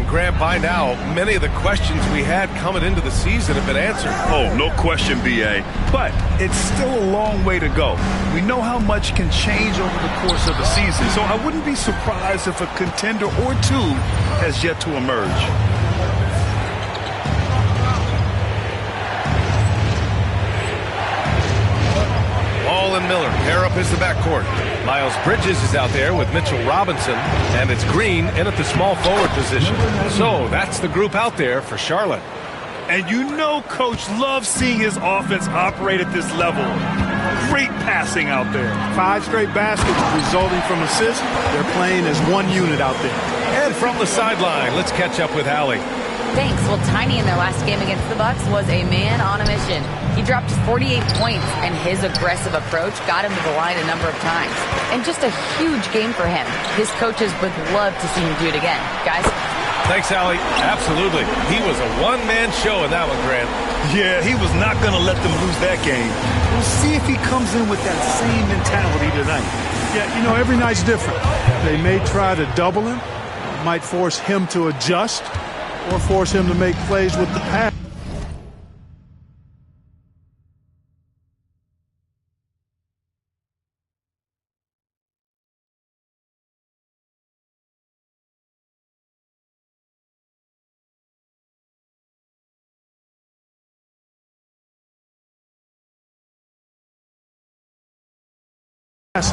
Grant, by now, many of the questions we had coming into the season have been answered. Oh, no question, B.A. But it's still a long way to go. We know how much can change over the course of a season, so I wouldn't be surprised if a contender or two has yet to emerge. Ball and Miller pair up as the backcourt. Miles Bridges is out there with Mitchell Robinson, and it's Green in at the small forward position. So that's the group out there for Charlotte. And you know Coach loves seeing his offense operate at this level. Great passing out there. 5 straight baskets resulting from assists. They're playing as one unit out there. And from the sideline, let's catch up with Allie. Thanks. Well, Tiny in their last game against the Bucks was a man on a mission. He dropped 48 points, and his aggressive approach got him to the line a number of times. And just a huge game for him. His coaches would love to see him do it again. Guys? Thanks, Allie. Absolutely. He was a one-man show in that one, Grant. Yeah, he was not going to let them lose that game. We'll see if he comes in with that same mentality tonight. Yeah, you know, every night's different. They may try to double him, might force him to adjust, or force him to make plays with the pass.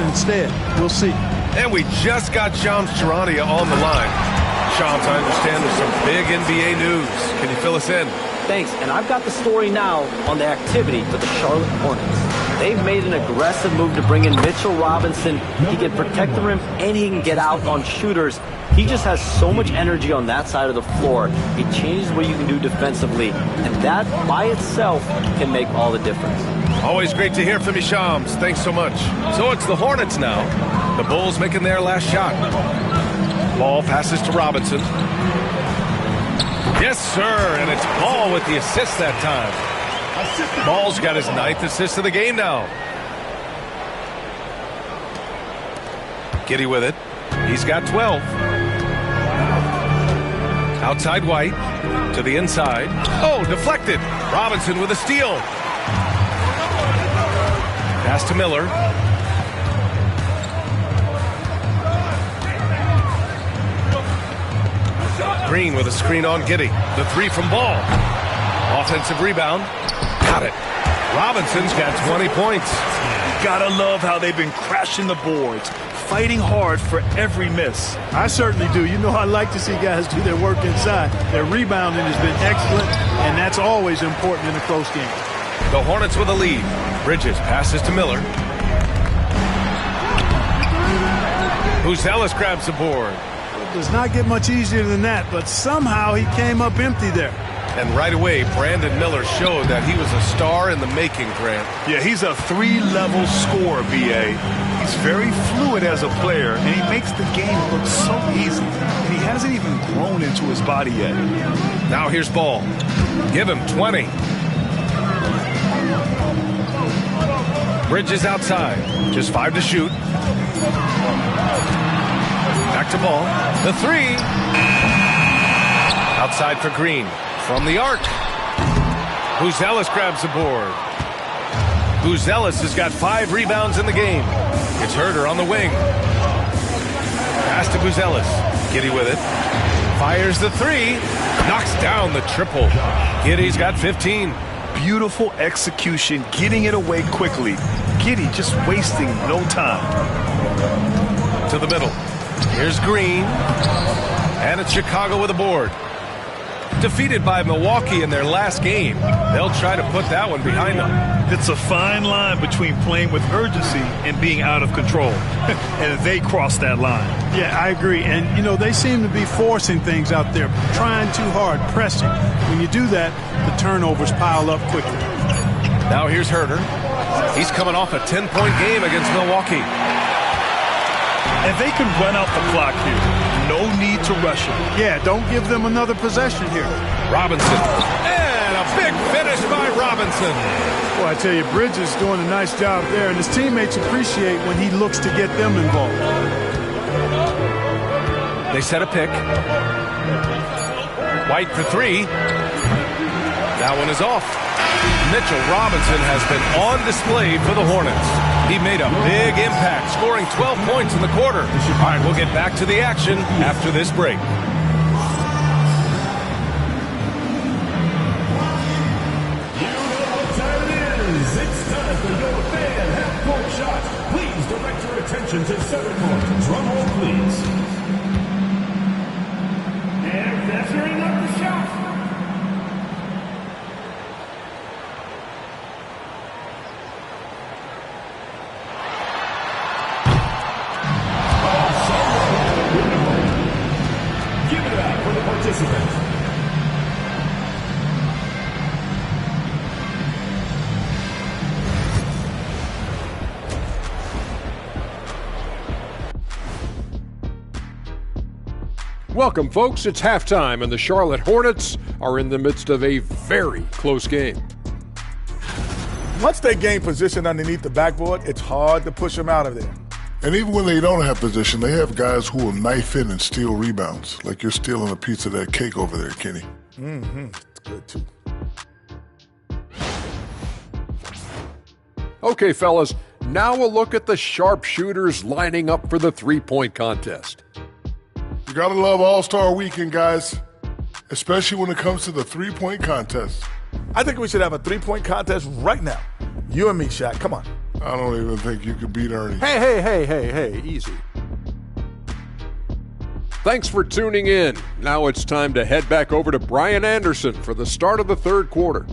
Instead, we'll see. And we just got Shams Charania on the line. Shams, I understand there's some big NBA news. Can you fill us in? Thanks, and I've got the story now on the activity for the Charlotte Hornets. They've made an aggressive move to bring in Mitchell Robinson. He can protect the rim and he can get out on shooters. He just has so much energy on that side of the floor. It changes what you can do defensively, and that by itself can make all the difference. Always great to hear from you, Shams. Thanks so much. So it's the Hornets now. The Bulls making their last shot. Ball passes to Robinson. Yes, sir, and it's Ball with the assist that time. Ball's got his 9th assist of the game now. Giddy with it. He's got 12. Outside White to the inside. Oh, deflected. Robinson with a steal. Pass to Miller. Green with a screen on Giddy. The 3 from Ball. Offensive rebound. Got it. Robinson's got 20 points. Gotta love how they've been crashing the boards, fighting hard for every miss. I certainly do. You know, I like to see guys do their work inside. Their rebounding has been excellent, and that's always important in a close game. The Hornets with a lead. Bridges passes to Miller. Buzelis grabs the board. It does not get much easier than that, but somehow he came up empty there. And right away, Brandon Miller showed that he was a star in the making, Grant. Yeah, he's a 3-level scorer, B.A. He's very fluid as a player, and he makes the game look so easy. And he hasn't even grown into his body yet. Now here's Ball. Give him 20. Bridges outside. Just 5 to shoot. Back to Ball. The 3. Outside for Green. From the arc. Buzelis grabs the board. Buzelis has got 5 rebounds in the game. It's Herder on the wing. Pass to Buzelis. Giddy with it. Fires the 3. Knocks down the triple. Giddy's got 15. Beautiful execution, getting it away quickly. Giddy just wasting no time. To the middle. Here's Green. And it's Chicago with a board. Defeated by Milwaukee in their last game. They'll try to put that one behind them. It's a fine line between playing with urgency and being out of control. And they crossed that line. Yeah, I agree. And, you know, they seem to be forcing things out there, trying too hard, pressing. When you do that, the turnovers pile up quickly. Now here's Herder. He's coming off a 10-point game against Milwaukee. And they can run out the clock here. No need to rush it. Yeah, don't give them another possession here. Robinson. And a big finish by Robinson. Well, I tell you, Bridges doing a nice job there, and his teammates appreciate when he looks to get them involved. They set a pick. White for three. That one is off. Mitchell Robinson has been on display for the Hornets. He made a big impact, scoring 12 points in the quarter. All right, we'll get back to the action after this break. Attention to center court. Drum roll, please. And measuring up the shot. Give it up for the participant. Welcome, folks. It's halftime, and the Charlotte Hornets are in the midst of a very close game. Once they gain position underneath the backboard, it's hard to push them out of there. And even when they don't have position, they have guys who will knife in and steal rebounds, like you're stealing a piece of that cake over there, Kenny. It's good, too. Okay, fellas, now a look at the sharpshooters lining up for the three-point contest. You gotta love All-Star Weekend, guys, especially when it comes to the three-point contest. I think we should have a three-point contest right now. You and me, Shaq. Come on. I don't even think you could beat Ernie. Hey, easy. Thanks for tuning in. Now it's time to head back over to Brian Anderson for the start of the third quarter.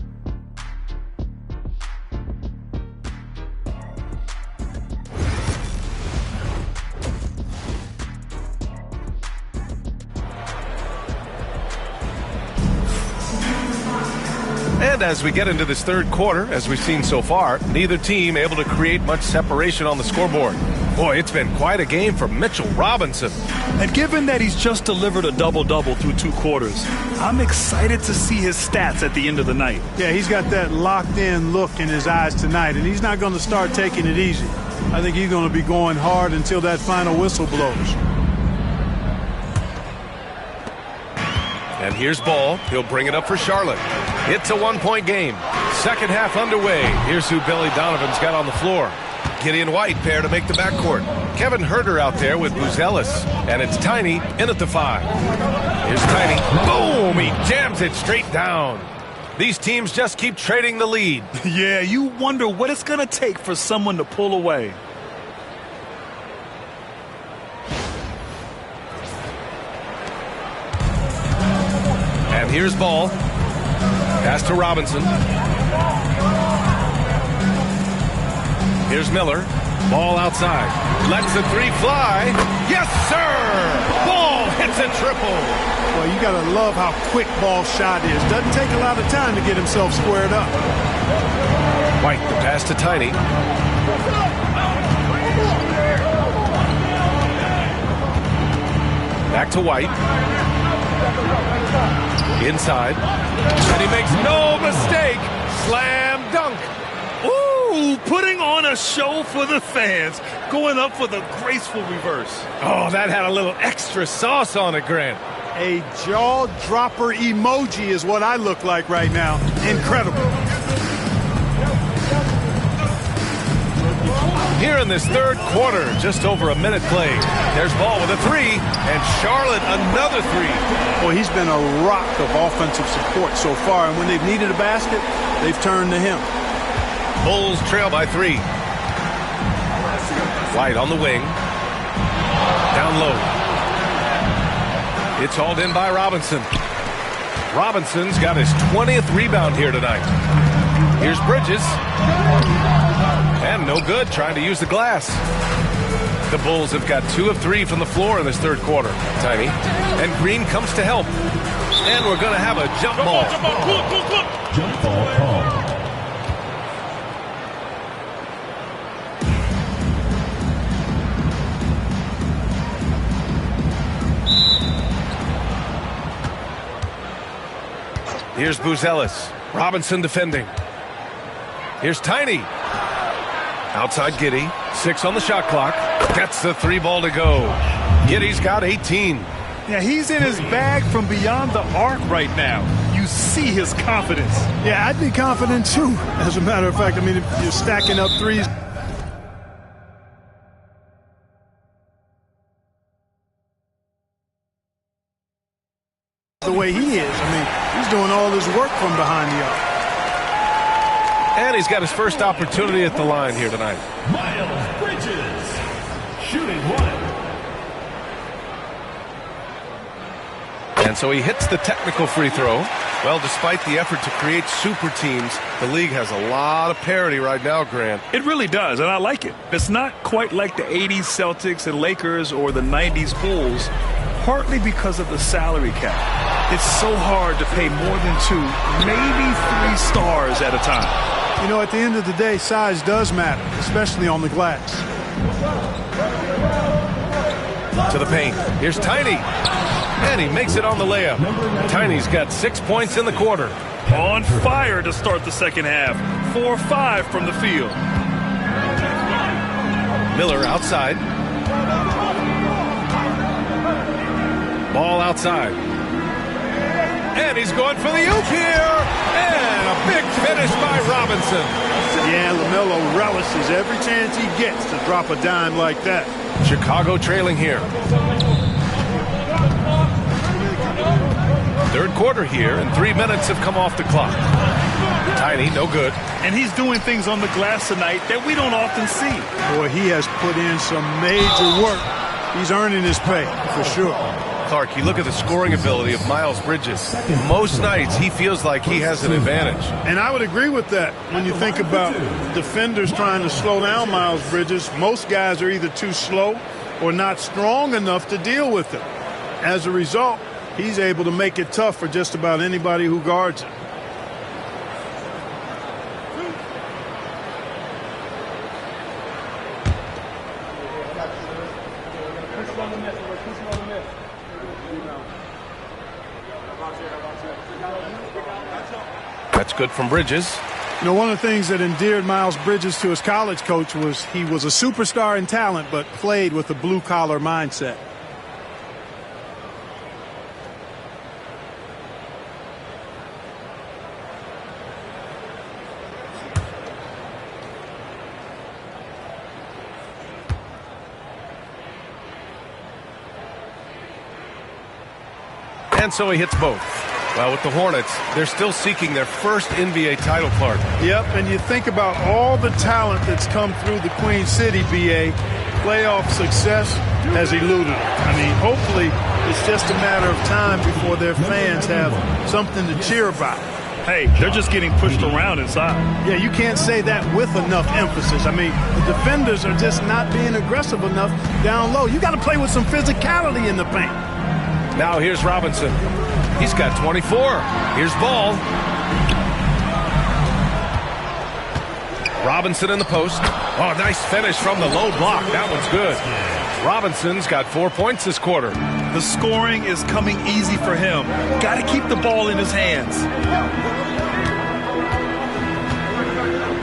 And as we get into this third quarter, as we've seen so far, neither team able to create much separation on the scoreboard. Boy, it's been quite a game for Mitchell Robinson. And given that he's just delivered a double-double through 2 quarters, I'm excited to see his stats at the end of the night. Yeah, he's got that locked-in look in his eyes tonight, and he's not going to start taking it easy. I think he's going to be going hard until that final whistle blows. And here's Ball. He'll bring it up for Charlotte. It's a one-point game. Second half underway. Here's who Billy Donovan's got on the floor. Gideon White pair to make the backcourt. Kevin Huerter out there with Buzelis. And it's Tiny in at the 5. Here's Tiny. Boom! He jams it straight down. These teams just keep trading the lead. Yeah, you wonder what it's going to take for someone to pull away. And here's Ball. Pass to Robinson. Here's Miller. Ball outside. Lets the three fly. Yes, sir! Ball hits a triple. Well, you got to love how quick Ball's shot is. Doesn't take a lot of time to get himself squared up. White, the pass to Tiny. Back to White. Inside. And he makes no mistake. Slam dunk. Ooh, putting on a show for the fans. Going up for the graceful reverse. Oh, that had a little extra sauce on it, Grant. A jaw-dropper emoji is what I look like right now. Incredible. Here in this third quarter, just over a minute played. There's Ball with a 3, and Charlotte another 3. Well, he's been a rock of offensive support so far, and when they've needed a basket, they've turned to him. Bulls trail by 3. White on the wing. Down low. It's hauled in by Robinson. Robinson's got his 20th rebound here tonight. Here's Bridges. And no good, trying to use the glass. The Bulls have got 2 of 3 from the floor in this third quarter. Tiny. And Green comes to help. And we're going to have a jump ball. Jump ball call. Here's Buzelis. Robinson defending. Here's Tiny. Outside Giddey. 6 on the shot clock. Gets the 3 ball to go. Giddey's got 18. Yeah, he's in his bag from beyond the arc right now. You see his confidence. Yeah, I'd be confident too. As a matter of fact, I mean, if you're stacking up threes. The way he is, I mean, he's doing all his work from behind the arc. And he's got his first opportunity at the line here tonight. Miles Bridges, shooting one. And so he hits the technical free throw. Well, despite the effort to create super teams, the league has a lot of parity right now, Grant. It really does, and I like it. It's not quite like the 80s Celtics and Lakers or the 90s Bulls, partly because of the salary cap. It's so hard to pay more than 2, maybe 3 stars at a time. You know, at the end of the day, size does matter, especially on the glass. To the paint. Here's Tiny. And he makes it on the layup. Tiny's got 6 points in the quarter. On fire to start the second half. 4-5 from the field. Miller outside. Ball outside. And he's going for the oop here. And a big finish by Robinson. Yeah, LaMelo relishes every chance he gets to drop a dime like that. Chicago trailing here. Third quarter here, and 3 minutes have come off the clock. Tiny, no good. And he's doing things on the glass tonight that we don't often see. Boy, he has put in some major work. He's earning his pay, for sure. Clark, you look at the scoring ability of Miles Bridges. Most nights, he feels like he has an advantage. And I would agree with that. When you think about defenders trying to slow down Miles Bridges, most guys are either too slow or not strong enough to deal with him. As a result, he's able to make it tough for just about anybody who guards him. That's good from Bridges. You know, one of the things that endeared Miles Bridges to his college coach was he was a superstar in talent, but played with a blue-collar mindset. And so he hits both. Well, with the Hornets, they're still seeking their first NBA title, Clark. Yep, and you think about all the talent that's come through the Queen City, BA. Playoff success has eluded them. I mean, hopefully it's just a matter of time before their fans have something to cheer about. Hey, they're just getting pushed around inside. Yeah, you can't say that with enough emphasis. I mean, the defenders are just not being aggressive enough down low. You got to play with some physicality in the paint. Now here's Robinson. He's got 24. Here's Ball. Robinson in the post. Oh, nice finish from the low block. That one's good. Robinson's got 4 points this quarter. The scoring is coming easy for him. Got to keep the ball in his hands.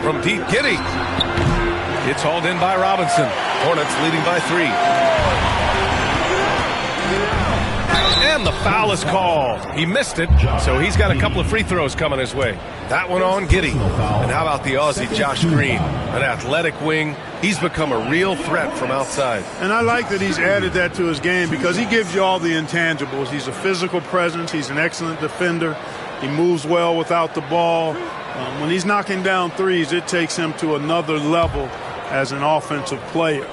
From deep, Giddey. It's hauled in by Robinson. Hornets leading by 3. And the foul is called. He missed it, so he's got a couple of free throws coming his way. That one on Giddey. And how about the Aussie Josh Green? An athletic wing. He's become a real threat from outside. And I like that he's added that to his game because he gives you all the intangibles. He's a physical presence. He's an excellent defender. He moves well without the ball. When he's knocking down threes, it takes him to another level as an offensive player.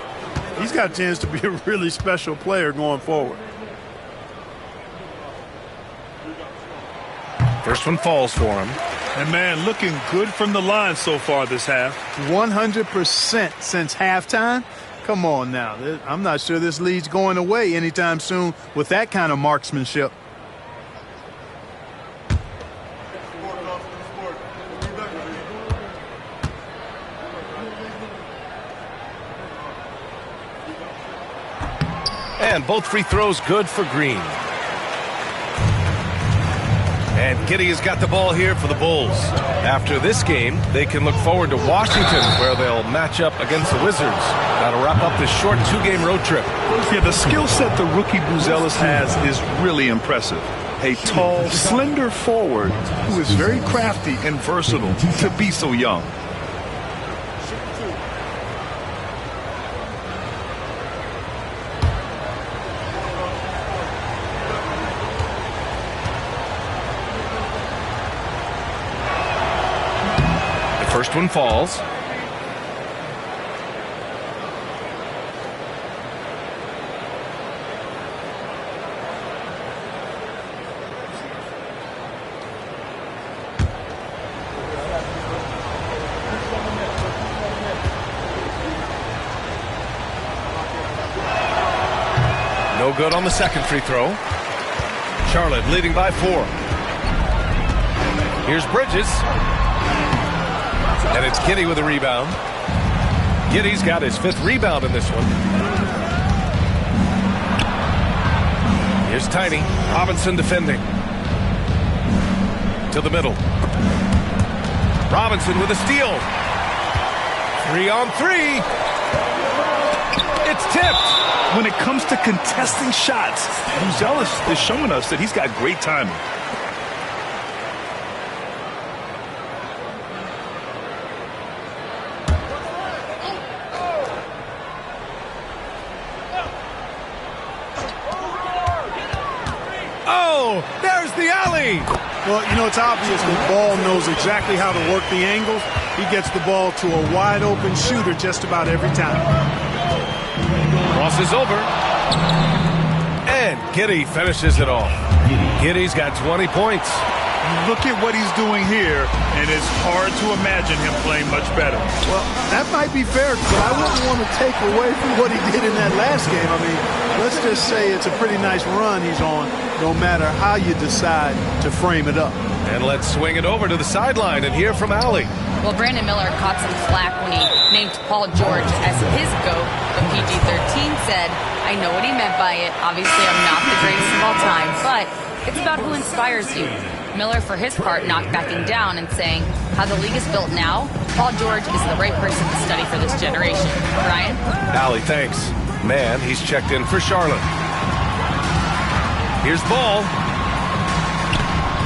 He's got a chance to be a really special player going forward. First one falls for him. And, man, looking good from the line so far this half. 100% since halftime. Come on now. I'm not sure this lead's going away anytime soon with that kind of marksmanship. And both free throws good for Green. And Giddey has got the ball here for the Bulls. After this game, they can look forward to Washington, where they'll match up against the Wizards. That'll wrap up this short 2-game road trip. Yeah, the skill set the rookie Buzelis has is really impressive. A tall, slender forward who is very crafty and versatile to be so young. First one falls. No good on the second free throw. Charlotte leading by 4. Here's Bridges. And it's Giddey with a rebound. Giddey's got his 5th rebound in this one. Here's Tiny. Robinson defending. To the middle. Robinson with a steal. 3-on-3. It's tipped. When it comes to contesting shots, Buzelis is showing us that he's got great timing. There's the alley. Well, you know, it's obvious that Ball knows exactly how to work the angles. He gets the ball to a wide-open shooter just about every time. Crosses over. And Giddey finishes it off. Giddey's got 20 points. Look at what he's doing here, and it's hard to imagine him playing much better. Well, that might be fair, but I wouldn't want to take away from what he did in that last game. I mean, let's just say it's a pretty nice run he's on, no matter how you decide to frame it up. And let's swing it over to the sideline and hear from Allie. Well, Brandon Miller caught some flack when he named Paul George as his GOAT, but PG-13 said, I know what he meant by it. Obviously, I'm not the greatest of all time, but it's about who inspires you. Miller, for his part, not backing down and saying, how the league is built now, Paul George is the right person to study for this generation. Ryan? Allie, thanks. Man, he's checked in for Charlotte. Here's Ball.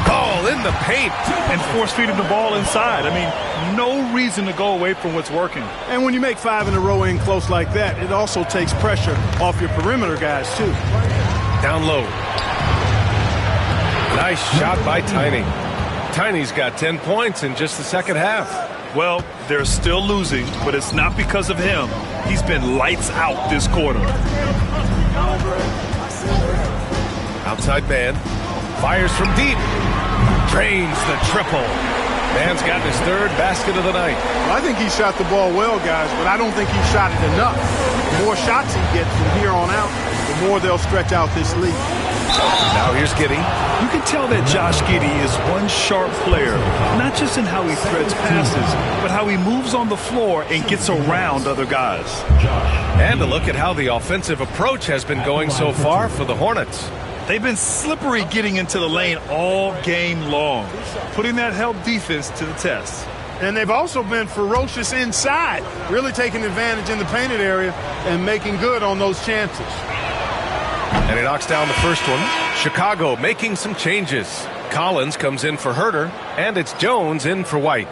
Ball in the paint. And force-feeding the ball inside. I mean, no reason to go away from what's working. And when you make 5 in a row in close like that, it also takes pressure off your perimeter guys, too. Down low. Nice shot by Tiny. Tiny's got 10 points in just the second half. Well, they're still losing, but it's not because of him. He's been lights out this quarter. Outside man. Fires from deep. Drains the triple. Man's gotten his 3rd basket of the night. Well, I think he shot the ball well, guys, but I don't think he shot it enough. The more shots he gets from here on out, the more they'll stretch out this lead. Now here's Giddey. You can tell that Josh Giddey is one sharp player, not just in how he threads passes, but how he moves on the floor and gets around other guys. And a look at how the offensive approach has been going so far for the Hornets. They've been slippery getting into the lane all game long, putting that help defense to the test. And they've also been ferocious inside, really taking advantage in the painted area and making good on those chances. And he knocks down the first one. Chicago making some changes. Collins comes in for Herter, and it's Jones in for White.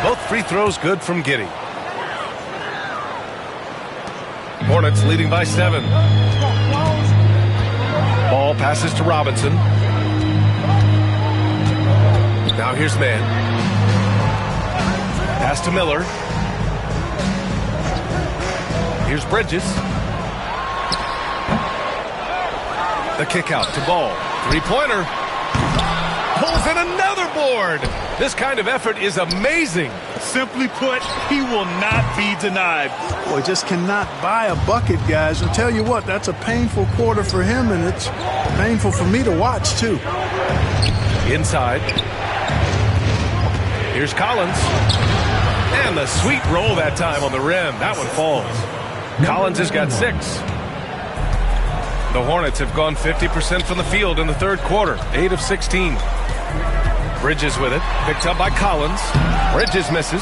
Both free throws good from Giddey. Hornets leading by 7. Ball passes to Robinson. Now here's man. Pass to Miller. Here's Bridges. The kick out to Ball. 3-pointer. Pulls in another board. This kind of effort is amazing. Simply put, he will not be denied. Boy, just cannot buy a bucket, guys. I'll tell you what, that's a painful quarter for him, and it's painful for me to watch, too. Inside. Here's Collins. And the sweet roll that time on the rim. That one falls. Collins has got 6. The Hornets have gone 50% from the field in the third quarter. 8 of 16. Bridges with it. Picked up by Collins. Bridges misses.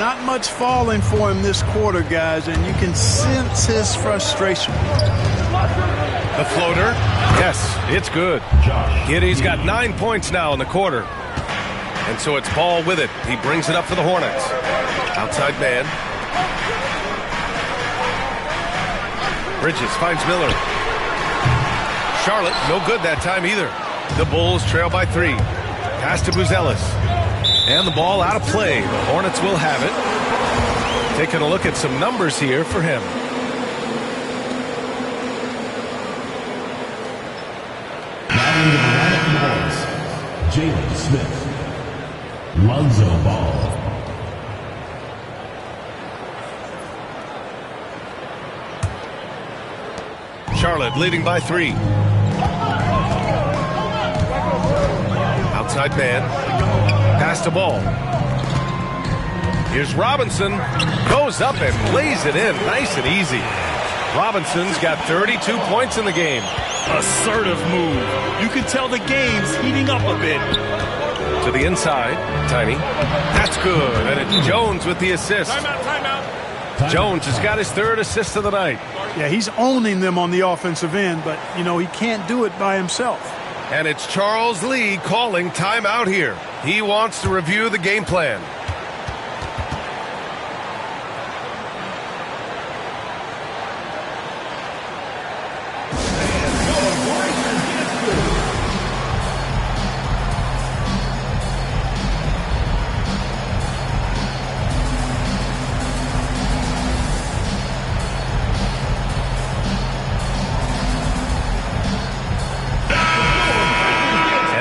Not much falling for him this quarter, guys, and you can sense his frustration. The floater. Yes, it's good. Giddey's got 9 points now in the quarter. And so it's Ball with it. He brings it up for the Hornets. Outside man. Bridges finds Miller. Charlotte, no good that time either. The Bulls trail by 3. Pass to Buzelis. And the ball out of play. The Hornets will have it. Taking a look at some numbers here for him. Jalen Smith. Lonzo Ball. Charlotte leading by 3. Outside man. Pass to Ball. Here's Robinson. Goes up and lays it in. Nice and easy. Robinson's got 32 points in the game. Assertive move. You can tell the game's heating up a bit. To the inside. Tiny. That's good. And it's Jones with the assist. Timeout. Jones has got his 3rd assist of the night. Yeah, he's owning them on the offensive end, but, you know, he can't do it by himself. And it's Charles Lee calling timeout here. He wants to review the game plan.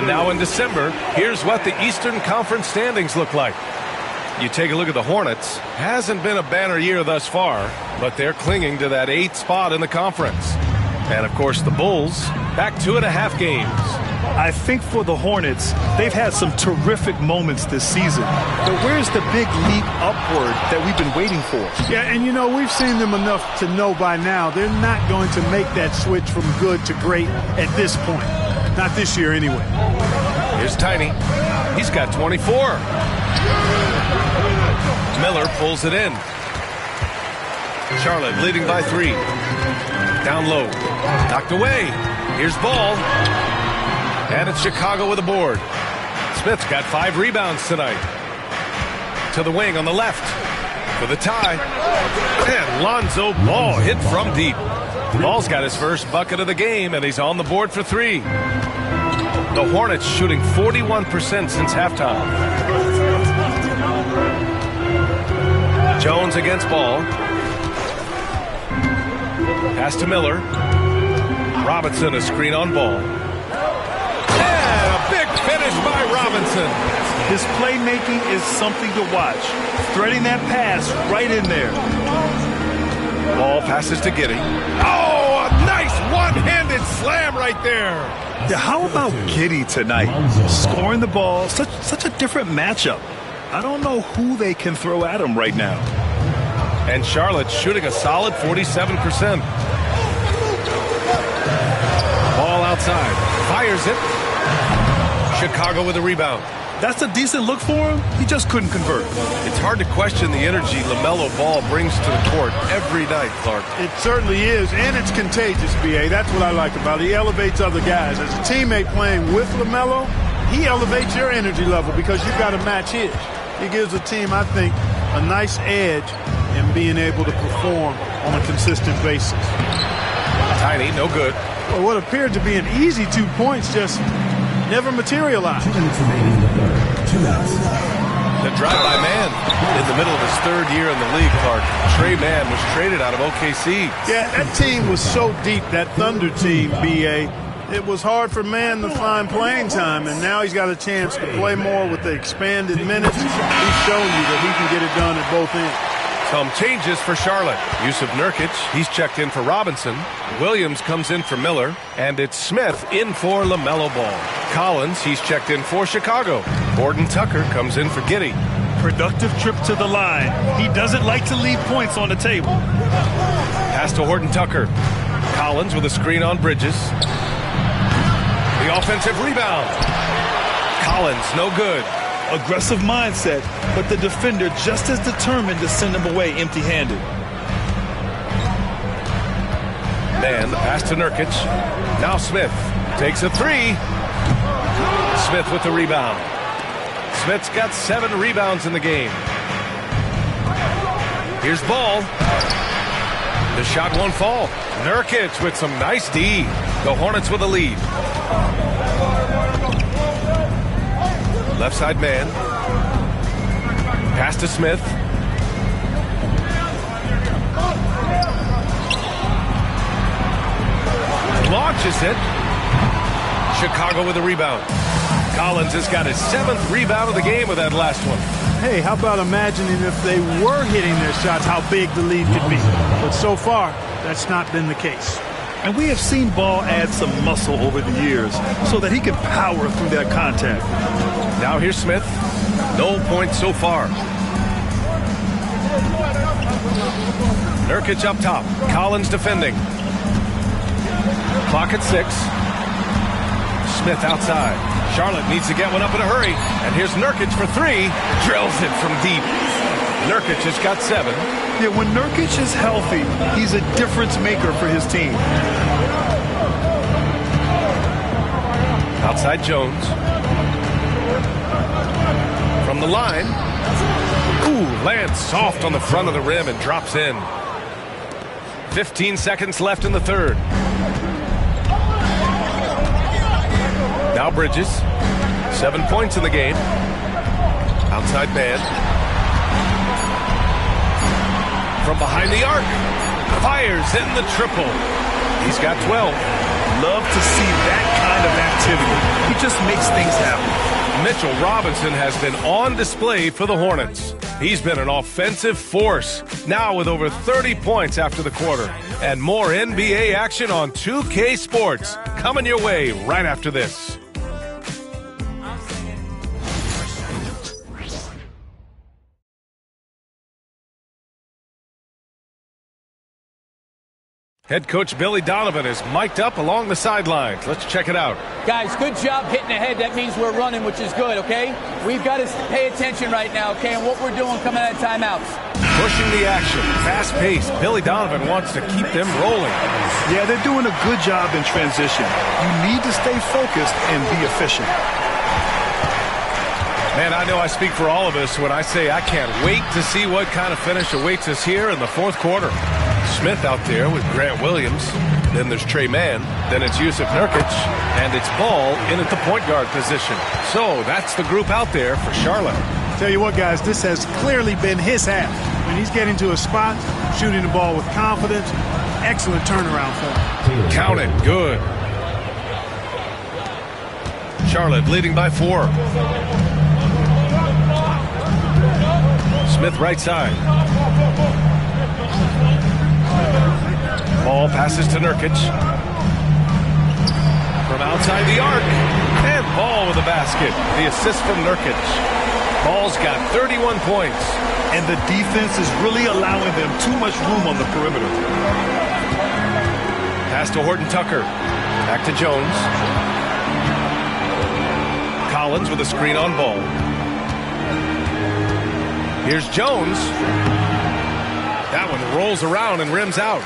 Now in December, here's what the Eastern Conference standings look like. You take a look at the Hornets. Hasn't been a banner year thus far, but they're clinging to that 8th spot in the conference. And, of course, the Bulls back 2.5 games. I think for the Hornets, they've had some terrific moments this season. But where's the big leap upward that we've been waiting for? Yeah, and, you know, we've seen them enough to know by now they're not going to make that switch from good to great at this point. Not this year, anyway. Here's Tiny. He's got 24. Miller pulls it in. Charlotte leading by 3. Down low. Knocked away. Here's Ball. And it's Chicago with a board. Smith's got 5 rebounds tonight. To the wing on the left. For the tie. And Lonzo Ball hit from deep. Ball's got his first bucket of the game, and he's on the board for 3. The Hornets shooting 41% since halftime. Jones against Ball. Pass to Miller. Robinson, a screen on Ball. And a big finish by Robinson. His playmaking is something to watch. Threading that pass right in there. Ball passes to Giddey. Oh, a nice one-handed slam right there. Yeah, how about Giddey tonight? Scoring the ball, such a different matchup. I don't know who they can throw at him right now. And Charlotte's shooting a solid 47%. Ball outside. Fires it. Chicago with a rebound. That's a decent look for him. He just couldn't convert. It's hard to question the energy LaMelo Ball brings to the court every night, Clark. It certainly is, and it's contagious, B.A. That's what I like about it. He elevates other guys. As a teammate playing with LaMelo, he elevates your energy level because you've got to match his. He gives the team, I think, a nice edge in being able to perform on a consistent basis. Tiny, no good. Well, what appeared to be an easy 2 points just never materialized. 2 minutes remaining in the third. 2 minutes. The drive-by man in the middle of his 3rd year in the league, Clark. Trey Mann was traded out of OKC. Yeah, that team was so deep, that Thunder team, B.A. It was hard for Mann to find playing time, and now he's got a chance to play more with the expanded minutes. He's shown you that he can get it done at both ends. Some changes for Charlotte. Yusuf Nurkic, he's checked in for Robinson. Williams comes in for Miller. And it's Smith in for LaMelo Ball. Collins, he's checked in for Chicago. Horton Tucker comes in for Giddey. Productive trip to the line. He doesn't like to leave points on the table. Pass to Horton Tucker. Collins with a screen on Bridges. The offensive rebound. Collins, no good. Aggressive mindset, but the defender just as determined to send him away empty-handed. Man, the pass to Nurkic. Now Smith takes a three. Smith with the rebound. Smith's got 7 rebounds in the game. Here's Ball. The shot won't fall. Nurkic with some nice D. The Hornets with a lead. Left side man. Pass to Smith. Launches it. Chicago with a rebound. Collins has got his 7th rebound of the game with that last one. Hey, how about imagining if they were hitting their shots, how big the lead could be. But so far, that's not been the case. And we have seen Ball add some muscle over the years so that he can power through that contact. Now here's Smith. No points so far. Nurkic up top. Collins defending. Clock at 6. Smith outside. Charlotte needs to get one up in a hurry. And here's Nurkic for 3. Drills it from deep. Nurkic has got 7. Yeah, when Nurkic is healthy, he's a difference maker for his team. Outside Jones. From the line. Ooh, lands soft on the front of the rim and drops in. 15 seconds left in the third. Now Bridges. 7 points in the game. Outside man. From behind the arc. Fires in the triple. He's got 12. Love to see that kind of activity. He just makes things happen. Mitchell Robinson has been on display for the Hornets. He's been an offensive force, now with over 30 points after the quarter. And more NBA action on 2K Sports coming your way right after this. Head coach Billy Donovan is mic'd up along the sidelines. Let's check it out. Guys, good job hitting ahead. That means we're running, which is good, okay? We've got to pay attention right now, okay, and what we're doing coming out of timeouts. Pushing the action, fast pace. Billy Donovan wants to keep them rolling. Yeah, they're doing a good job in transition. You need to stay focused and be efficient. Man, I know I speak for all of us when I say I can't wait to see what kind of finish awaits us here in the fourth quarter. Smith out there with Grant Williams. Then there's Trey Mann. Then it's Yusuf Nurkic. And it's Ball in at the point guard position. So that's the group out there for Charlotte. Tell you what, guys, this has clearly been his half. When he's getting to a spot, shooting the ball with confidence, excellent turnaround for him. Count it. Good. Charlotte leading by 4. Smith right side. Ball passes to Nurkic. From outside the arc. And Ball with a basket. The assist from Nurkic. Ball's got 31 points. And the defense is really allowing them too much room on the perimeter. Pass to Horton Tucker. Back to Jones. Collins with a screen on Ball. Here's Jones. That one rolls around and rims out.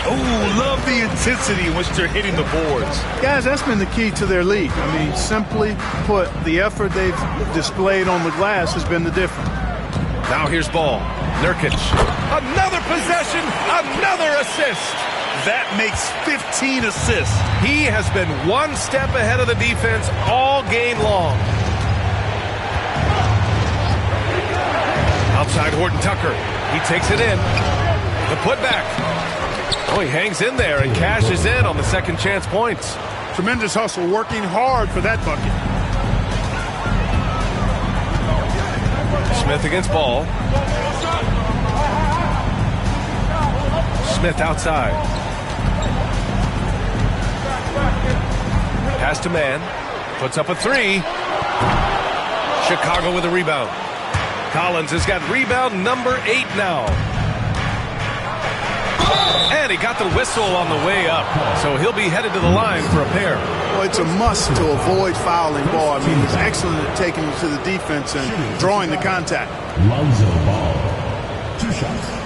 Oh, love the intensity in which they're hitting the boards. Guys, that's been the key to their lead. I mean, simply put, the effort they've displayed on the glass has been the difference. Now here's Ball. Nurkic. Another possession, another assist. That makes 15 assists. He has been one step ahead of the defense all game long. Outside Horton Tucker. He takes it in. The putback. Oh, he hangs in there and cashes in on the second chance points. Tremendous hustle, working hard for that bucket. Smith against Ball. Smith outside. Pass to man. Puts up a three. Chicago with a rebound. Collins has got rebound number 8 now. And he got the whistle on the way up. So he'll be headed to the line for a pair. Well, it's a must to avoid fouling Ball. I mean, he's excellent at taking it to the defense and drawing the contact. Lonzo Ball. 2 shots.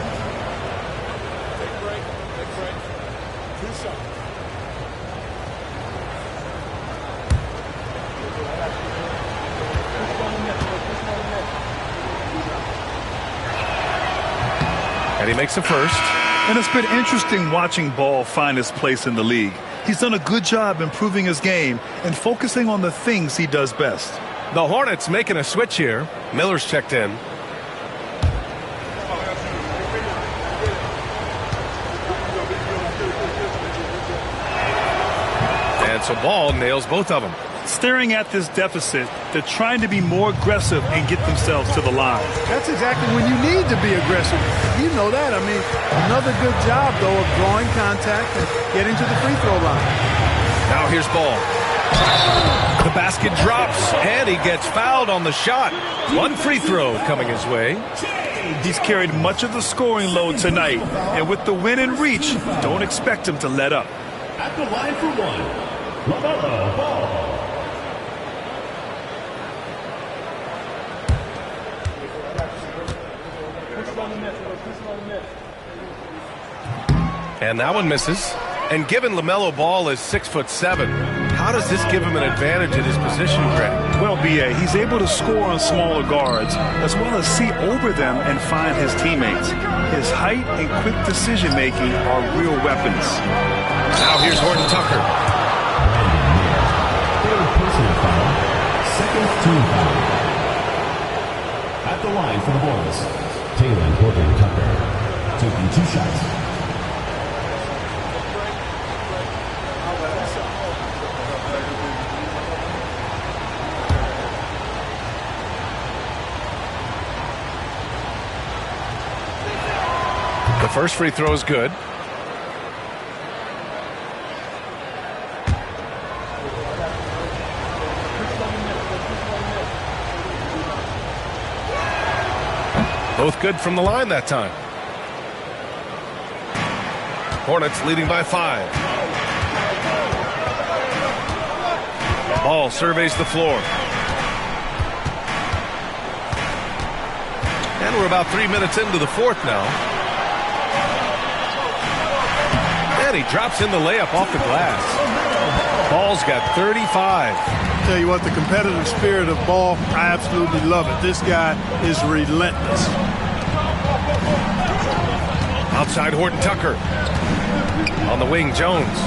And he makes a first. And it's been interesting watching Ball find his place in the league. He's done a good job improving his game and focusing on the things he does best. The Hornets making a switch here. Miller's checked in. And so Ball nails both of them. Staring at this deficit, they're trying to be more aggressive and get themselves to the line. That's exactly when you need to be aggressive. You know that. I mean, another good job, though, of drawing contact and getting to the free throw line. Now here's Ball. The basket drops, and he gets fouled on the shot. 1 free throw coming his way. He's carried much of the scoring load tonight, and with the win in reach, don't expect him to let up. At the line for one, LaMelo Ball. And that one misses. And given LaMelo Ball is 6'7", how does this give him an advantage at his position, Greg? Well, B.A., he's able to score on smaller guards, as well as see over them and find his teammates. His height and quick decision-making are real weapons. Now here's Horton Tucker. Third personal foul, second team foul. At the line for the Bulls, Taylor Horton Tucker, taking 2 shots. The first free throw is good. Both good from the line that time. Hornets leading by 5. Ball surveys the floor. And we're about 3 minutes into the fourth now. And he drops in the layup off the glass. Ball's got 35. Tell you what, the competitive spirit of Ball, I absolutely love it. This guy is relentless. Outside Horton Tucker. On the wing, Jones.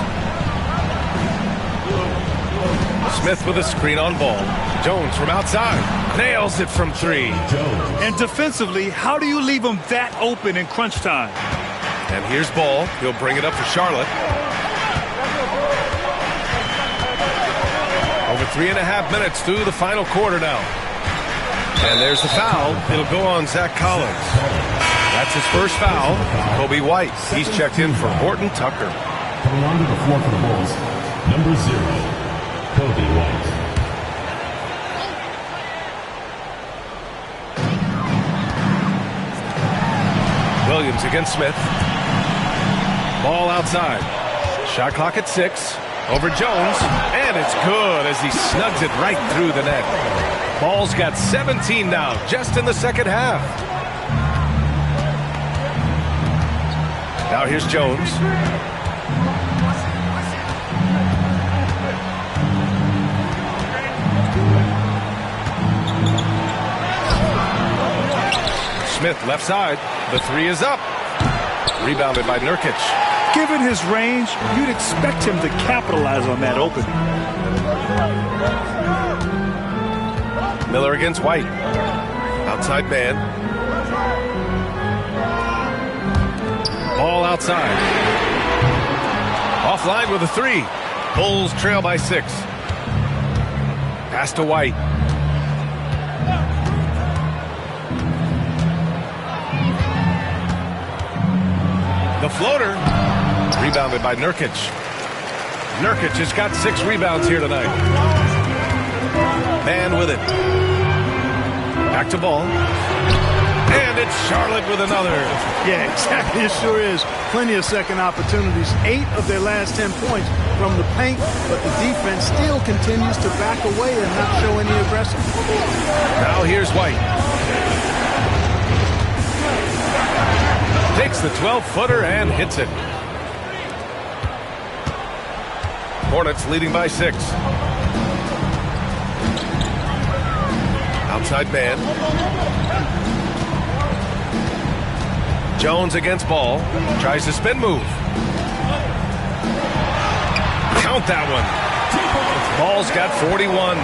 Smith with a screen on Ball. Jones from outside. Nails it from 3. And defensively, how do you leave him that open in crunch time? And here's Ball. He'll bring it up for Charlotte. Over 3.5 minutes through the final quarter now. And there's the foul. It'll go on Zach Collins. That's his first foul. Kobe White. He's checked in for Horton Tucker. Coming onto the floor for the Bulls, number 0, Kobe White. Williams against Smith. Ball outside. Shot clock at 6. Over Jones. And it's good as he snugs it right through the net. Ball's got 17 now, just in the second half. Now here's Jones. Smith left side. The 3 is up. Rebounded by Nurkic. Given his range, you'd expect him to capitalize on that opening. Miller against White. Outside man. Ball outside. Offline with a 3. Bulls trail by 6. Pass to White. The floater. Rebounded by Nurkic. Nurkic has got 6 rebounds here tonight. Man with it. Back to Ball. And it's Charlotte with another. Yeah, exactly. It sure is. Plenty of second opportunities. 8 of their last 10 points from the paint, but the defense still continues to back away and not show any aggression. Now here's White. Takes the 12-footer and hits it. Hornets leading by 6. Outside man. Jones against Ball. Tries to spin move. Count that one. Ball's got 41.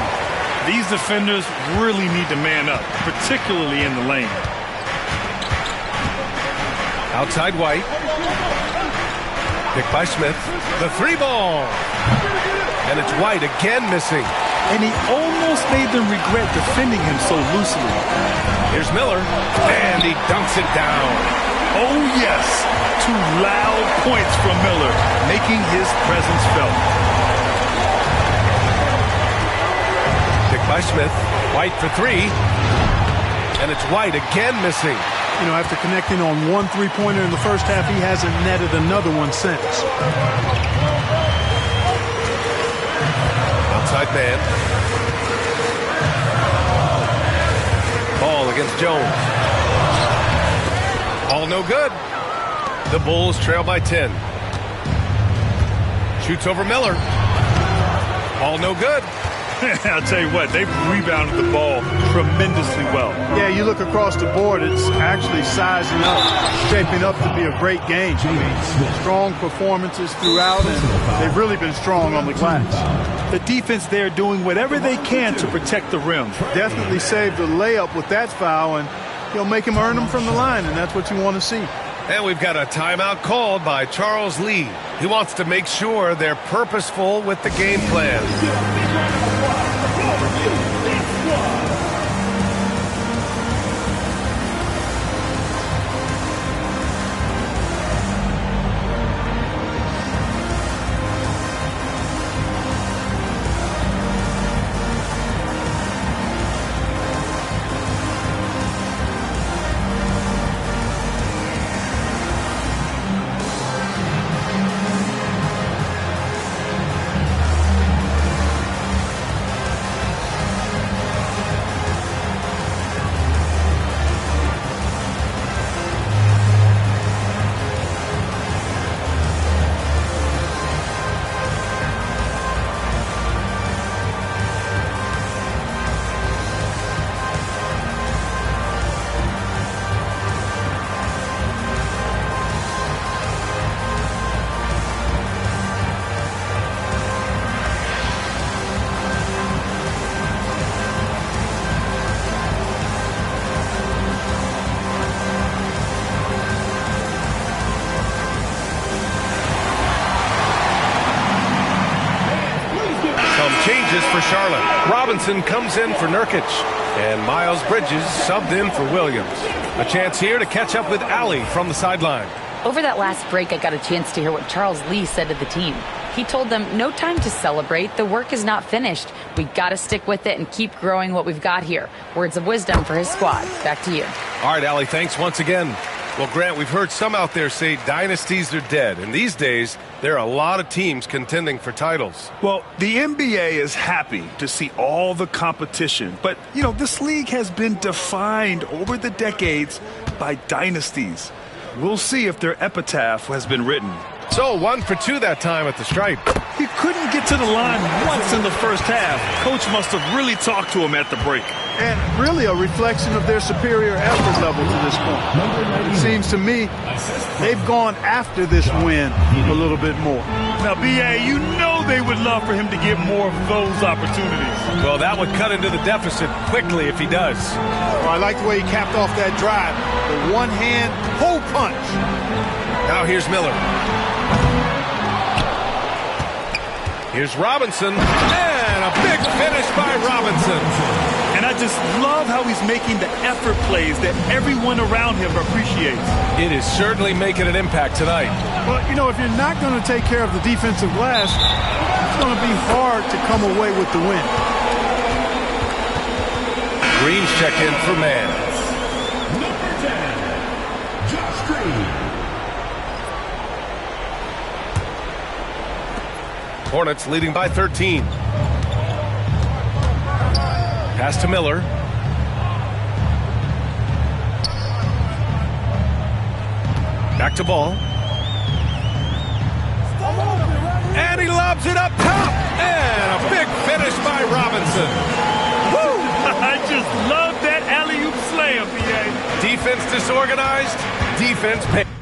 These defenders really need to man up, particularly in the lane. Outside White. Picked by Smith. The 3-ball. And it's White again missing. And he almost made them regret defending him so loosely. Here's Miller. And he dunks it down. Oh, yes. 2 loud points from Miller, making his presence felt. Picked by Smith. White for 3. And it's White again missing. You know, after connecting on 1 3-pointer in the first half, he hasn't netted another one since. Outside man. Ball against Jones. All no good. The Bulls trail by 10. Shoots over Miller. All no good. I'll tell you what, they've rebounded the ball tremendously well. Yeah, you look across the board, it's actually sizing up, shaping up to be a great game. I mean, strong performances throughout, and they've really been strong on the glass. The defense there doing whatever they can to protect the rim. Definitely saved the layup with that foul, and he'll make him earn them from the line, and that's what you want to see. And we've got a timeout called by Charles Lee. He wants to make sure they're purposeful with the game plan. Changes for Charlotte. Robinson comes in for Nurkic. And Miles Bridges subbed in for Williams. A chance here to catch up with Allie from the sideline. Over that last break, I got a chance to hear what Charles Lee said to the team. He told them, no time to celebrate. The work is not finished. We've got to stick with it and keep growing what we've got here. Words of wisdom for his squad. Back to you. All right, Allie, thanks once again. Well, Grant, we've heard some out there say dynasties are dead. And these days, there are a lot of teams contending for titles. Well, the NBA is happy to see all the competition. But, you know, this league has been defined over the decades by dynasties. We'll see if their epitaph has been written. So 1 for 2 that time at the stripe. He couldn't get to the line once in the first half. Coach must have really talked to him at the break. And really a reflection of their superior effort level to this point. It seems to me they've gone after this win a little bit more. Now, B.A., you know they would love for him to get more of those opportunities. Well, that would cut into the deficit quickly if he does. Well, I like the way he capped off that drive. The one-hand pull punch. Now here's Miller. Here's Robinson. And a big finish by Robinson. And I just love how he's making the effort plays that everyone around him appreciates. It is certainly making an impact tonight. But, you know, if you're not going to take care of the defensive glass, it's going to be hard to come away with the win. Green's checked in for man. Number 10, Josh Green. Hornets leading by 13. Pass to Miller. Back to Ball. And he lobs it up top. And a big finish by Robinson. Woo! I just love that alley-oop slam, BA. Defense disorganized. Defense.